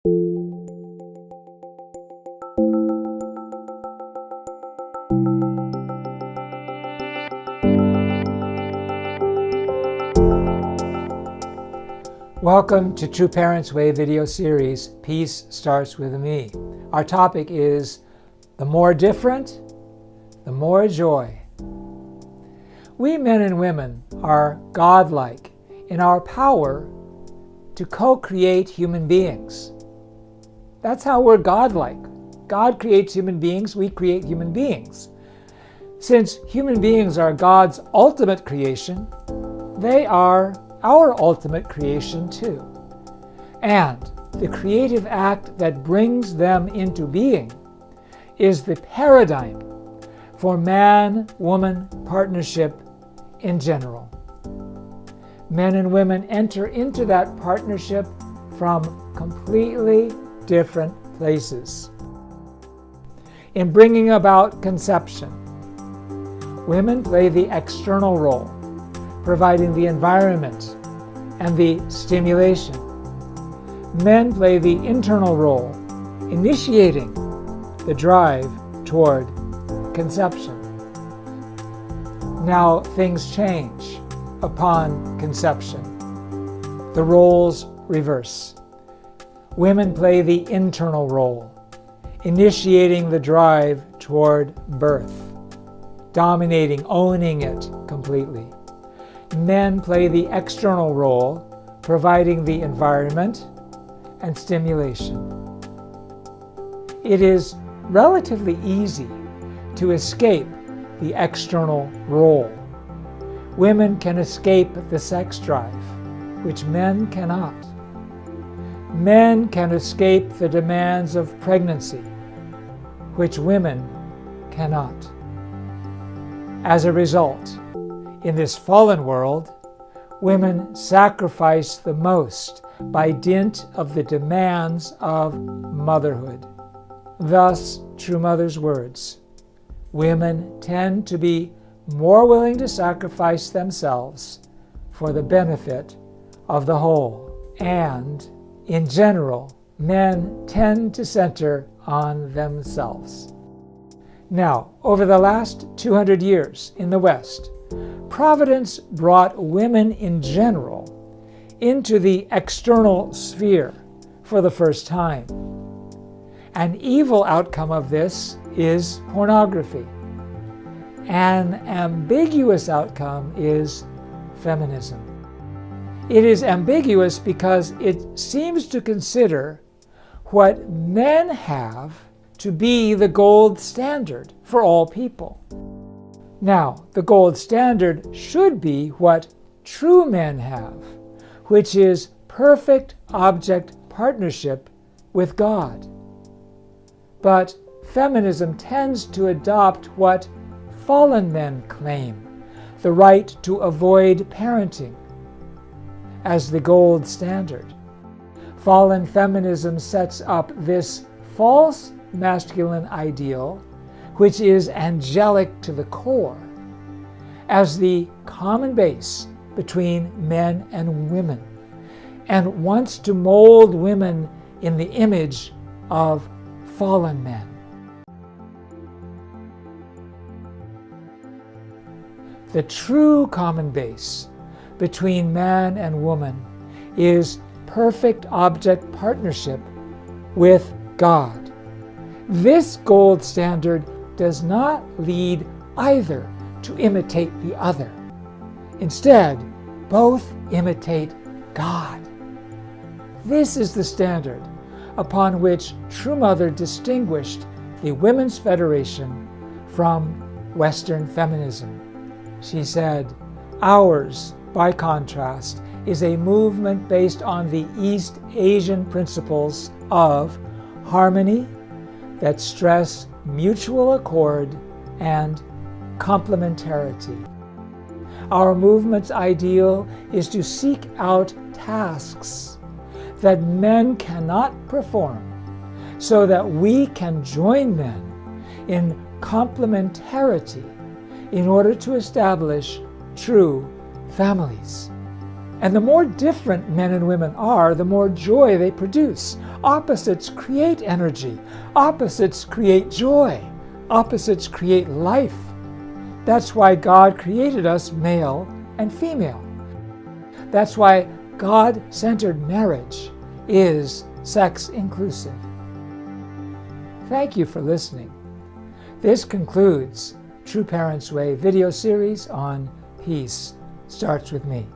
Welcome to True Parents Way video series, Peace Starts With Me. Our topic is, the more different, the more joy. We men and women are godlike in our power to co-create human beings. That's how we're godlike. God creates human beings, we create human beings. Since human beings are God's ultimate creation, they are our ultimate creation too. And the creative act that brings them into being is the paradigm for man-woman partnership in general. Men and women enter into that partnership from completely different places. In bringing about conception, women play the external role, providing the environment and the stimulation. Men play the internal role, initiating the drive toward conception. Now things change upon conception. The roles reverse. Women play the internal role, initiating the drive toward birth, dominating, owning it completely. Men play the external role, providing the environment and stimulation. It is relatively easy to escape the external role. Women can escape the sex drive, which men cannot. Men can escape the demands of pregnancy, which women cannot. As a result, in this fallen world, women sacrifice the most by dint of the demands of motherhood. Thus, True Mother's words, women tend to be more willing to sacrifice themselves for the benefit of the whole. And, in general, men tend to center on themselves. Now, over the last 200 years in the West, Providence brought women in general into the external sphere for the first time. An evil outcome of this is pornography. An ambiguous outcome is feminism. It is ambiguous because it seems to consider what men have to be the gold standard for all people. Now, the gold standard should be what true men have, which is perfect object partnership with God. But feminism tends to adopt what fallen men claim, the right to avoid parenting, as the gold standard. Fallen feminism sets up this false masculine ideal, which is angelic to the core, as the common base between men and women, and wants to mold women in the image of fallen men. The true common base between man and woman is perfect object partnership with God. This gold standard does not lead either to imitate the other. Instead, both imitate God. This is the standard upon which True Mother distinguished the Women's Federation from Western feminism. She said, "Ours, by contrast, is a movement based on the East Asian principles of harmony that stress mutual accord and complementarity. Our movement's ideal is to seek out tasks that men cannot perform so that we can join men in complementarity in order to establish true families." And the more different men and women are, the more joy they produce. Opposites create energy. Opposites create joy. Opposites create life. That's why God created us male and female. That's why God-centered marriage is sex inclusive. Thank you for listening. This concludes True Parents Way video series on Peace Starts With Me.